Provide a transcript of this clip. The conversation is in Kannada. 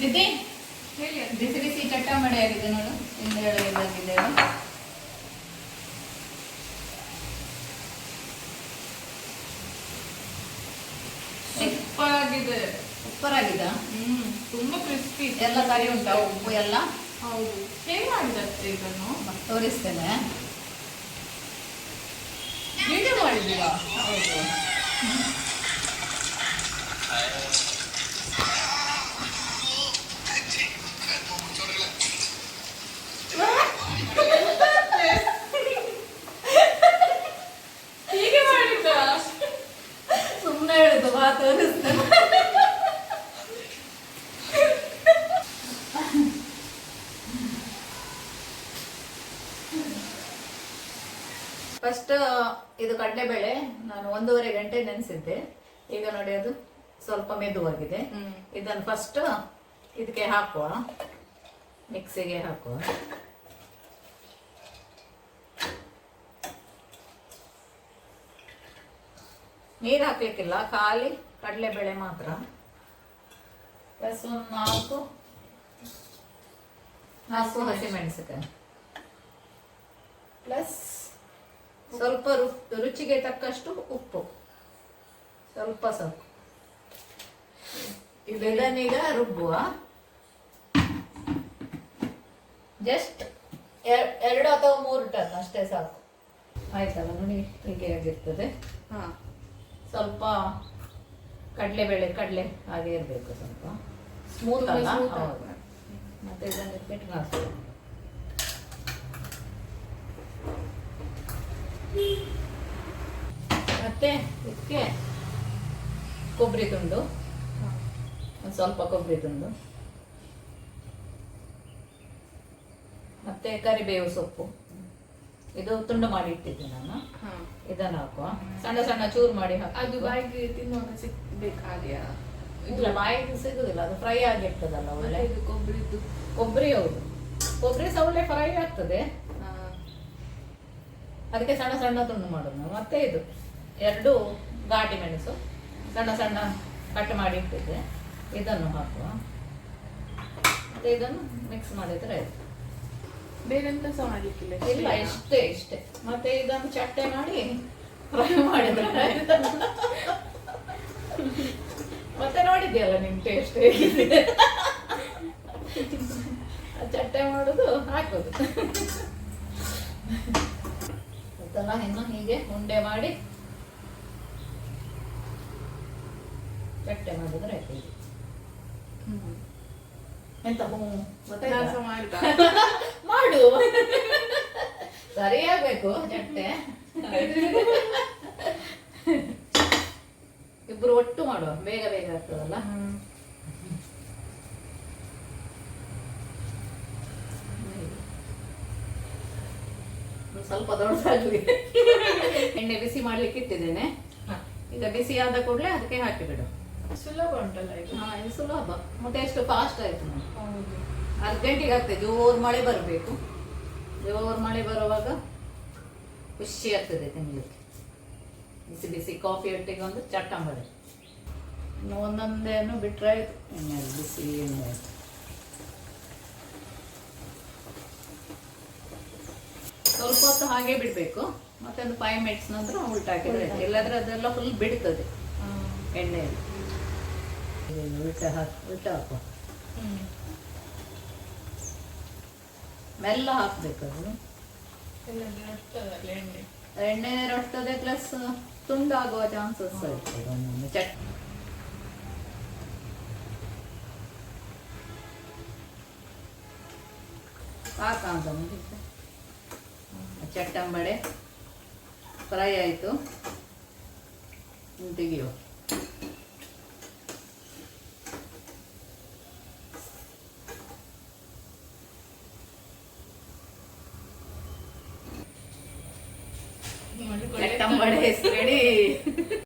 ನಿಧಿ ಹೇಳಿ ಅಕ್ಕ. ಬಿಸಿ ಬಿಸಿ ಚಟ್ಟಂಬಡೆ ಆಗಿದೆ ನೋಡು. ಹಿಂದೆಳೆ ಇದಾಗಿದೆ. ಸೂಪರ್ ಆಗಿದೆ. ಸೂಪರ್ ಆಗಿದಾ? ತುಂಬಾ ಕ್ರಿಸ್ಪಿ. ಎಲ್ಲ ಕರಿ ಉಂಟಾ? ಉಪ್ಪು ಎಲ್ಲ ಹೌದು. ಹೇಗೆ ಮಾಡಿದತ್ತೆ ಇದನ್ನು? ತೋರಿಸ್ತೇನೆ. ವಿಡಿಯೋ ಮಾಡಿದ್ದೀರಾ? ಹೌದು. ಹೀಗೆ ಮಾಡಿದ್ದ? ಸುಮ್ಮನೆ ಹೇಳಿದ್ದು ಬಾ ತೋರಿಸ್ತೇನೆ. ಫಸ್ಟ್ ಇದು ಕಡಲೆಬೇಳೆ ನಾನು 1.5 ಗಂಟೆ ನೆನೆಸಿದ್ದೆ. ಈಗ ನೋಡಿ ಅದು ಸ್ವಲ್ಪ ಮೆದುವಾಗಿದೆ. ಇದನ್ನು ಫಸ್ಟ್ ಇದಕ್ಕೆ ಹಾಕುವ, ಮಿಕ್ಸಿಗೆ ಹಾಕುವ. ನೀರು ಹಾಕ್ಲಿಕ್ಕಿಲ್ಲ, ಖಾಲಿ ಕಡಲೆಬೇಳೆ ಮಾತ್ರ. ಪ್ಲಸ್ ಒಂದು 4 ಹಸಿಮೆಣಸಿನಕಾಯಿ, ಪ್ಲಸ್ ಸ್ವಲ್ಪ ರುಚಿಗೆ ತಕ್ಕಷ್ಟು ಉಪ್ಪು, ಸ್ವಲ್ಪ ಸಾಕು. ಇದನ್ನೀಗ ರುಬ್ಬುವ. ಜಸ್ಟ್ 2 ಅಥವಾ 3 ಟನ್ ಅಷ್ಟೇ ಸಾಕು. ಆಯ್ತಲ್ಲ ನೋಡಿ, ಹೀಗೆ ಆಗಿರ್ತದೆ. ಸ್ವಲ್ಪ ಕಡಲೆ ಹಾಗೆ ಇರಬೇಕು, ಸ್ವಲ್ಪ ಸ್ಮೂತ್ ಅಲ್ಲ. ಮತ್ತೆ ಇದನ್ನು ಇಟ್ಬಿಟ್ಟು ಹಾಕ್ಬೇಕು. ಮತ್ತೆ ಇದಕ್ಕೆ ಕೊಬ್ಬರಿ ತುಂಡು, ಒಂದು ಸ್ವಲ್ಪ ಕೊಬ್ಬರಿ ತುಂಡು, ಮತ್ತೆ ಕರಿಬೇವು ಸೊಪ್ಪು. ಇದು ತುಂಡು ಮಾಡಿ ಇಟ್ಟಿದ್ದೆ ನಾನು. ಇದನ್ನು ಹಾಕುವ, ಸಣ್ಣ ಸಣ್ಣ ಚೂರು ಮಾಡಿ ಹಾಕಿ. ಅದು ಬಾಯಿಗೆ ತಿನ್ನುವಾಗ ಸಿಕ್ಬೇಕು ಹಾಗೆಯಾ? ಇಲ್ಲ, ಬಾಯಿಗೆ ಸಿಗುದಿಲ್ಲ, ಅದು ಫ್ರೈ ಆಗಿರ್ತದಲ್ಲ ಒಳ್ಳೆ. ಇದು ಕೊಬ್ಬರಿದ್ದು. ಕೊಬ್ಬರಿ, ಹೌದು, ಕೊಬ್ಬರಿ ಸಹ ಒಳ್ಳೆ ಫ್ರೈ ಆಗ್ತದೆ. ಅದಕ್ಕೆ ಸಣ್ಣ ಸಣ್ಣ ತುಂಡು ಮಾಡೋದು ನಾವು. ಮತ್ತೆ ಇದು 2 ಘಾಟಿ ಮೆಣಸು ಸಣ್ಣ ಸಣ್ಣ ಕಟ್ ಮಾಡಿ ಇಟ್ಟಿದ್ದೆ, ಇದನ್ನು ಹಾಕುವ. ಮತ್ತೆ ಇದನ್ನು ಮಿಕ್ಸ್ ಮಾಡಿದ್ರೆ ಆಯ್ತು. ಬೇರೆಂತ ಸಹ ಮಾಡ್ಲಿಕ್ಕಿಲ್ಲ? ಇಲ್ಲ, ಇಷ್ಟೇ. ಮತ್ತೆ ಇದನ್ನು ಚಟ್ಟೆ ಮಾಡಿ ಫ್ರೈ ಮಾಡಿದ್ರೆ ಆಯ್ತು. ಮತ್ತೆ ನೋಡಿದ್ಯಲ್ಲ ನಿಮ್ ಟೇಸ್ಟ್ ಹೇಗಿದೆ. ಚಟ್ಟೆ ಮಾಡುದು ಹಾಕೋದು ಗೊತ್ತಲ್ಲ. ಇನ್ನು ಹೀಗೆ ಉಂಡೆ ಮಾಡಿ ಚಟ್ಟೆ ಮಾಡಿದ್ರೆ ಆಯ್ತು. ಎಂತ ನಾಸ ಮಾಡಿದ ಮಾಡು, ಸರಿಯಾಗಬೇಕು ಚಟ್ಟೆ. ಇಬ್ರು ಒಟ್ಟು ಮಾಡುವ, ಬೇಗ ಬೇಗ ಆಗ್ತದಲ್ಲ. ಸ್ವಲ್ಪ ದೊಡ್ಡದಾಗಲಿ. ಎಣ್ಣೆ ಬಿಸಿ ಮಾಡ್ಲಿಕ್ಕೆ ಇಟ್ಟಿದ್ದೇನೆ. ಈಗ ಬಿಸಿ ಆದ ಕೂಡಲೇ ಅದಕ್ಕೆ ಹಾಕಿಬಿಡು. ಸುಲಭ ಉಂಟಲ್ಲ ಇದು? ಇದು ಸುಲಭ. ಮತ್ತೆ ಎಷ್ಟು ಫಾಸ್ಟ್ ಆಯ್ತು ನೋಡಿ. ಹೌದು. ಅರ್ಜೆಂಟಿಗೆ ಆಗ್ತದೆ. ಜೋರು ಮಳೆ ಬರಬೇಕು. ಜೋರು ಮಳೆ ಬರುವಾಗ ಖುಷಿ ಆಗ್ತದೆ ತಿನ್ಲಿಕ್ಕೆ. ಬಿಸಿ ಬಿಸಿ ಕಾಫಿ ಒಟ್ಟಿಗೆ ಒಂದು ಚಟ್ಟಂಬಡೆ. ಇನ್ನು ಒಂದೊಂದೇನು ಬಿಟ್ರೆ ಆಯ್ತು. ಎಣ್ಣೆ ಬಿಸಿ ಎಣ್ಣೆ ಆಯ್ತು. ಸ್ವಲ್ಪ ಹೊತ್ತು ಹಾಗೆ ಬಿಡಬೇಕು. ಮತ್ತೆ ಒಂದು 5 ಮಿನಿಟ್ಸ್ ನಂತರ ಉಲ್ಟಾ ಹಾಕಿದ್ರೆ ಆಯ್ತು. ಇಲ್ಲಾಂದ್ರೆ ಅದೆಲ್ಲ ಫುಲ್ ಬಿಡ್ತದೆ ಎಣ್ಣೆಯಲ್ಲಿ. ಉಲ್ಟಾ ಹಾಕುವ. ಮೆಲ್ಲ ಹಾಕ್ಬೇಕು. ಅದು ಎಣ್ಣೆ ರೊಡ್ತದೆ, ಪ್ಲಸ್ ತುಂಡಾಗುವ ಚಾನ್ಸಸ್ ಇರ್ತದೆ ಒಮ್ಮೊಮ್ಮೆ. ಸಾಕಂತ ಚಟ್ಟಂಬಡೆ ಫ್ರೈ ಆಯಿತು. ತೆಗಿಯುವ. ಚಟ್ಟಂಬಡೆ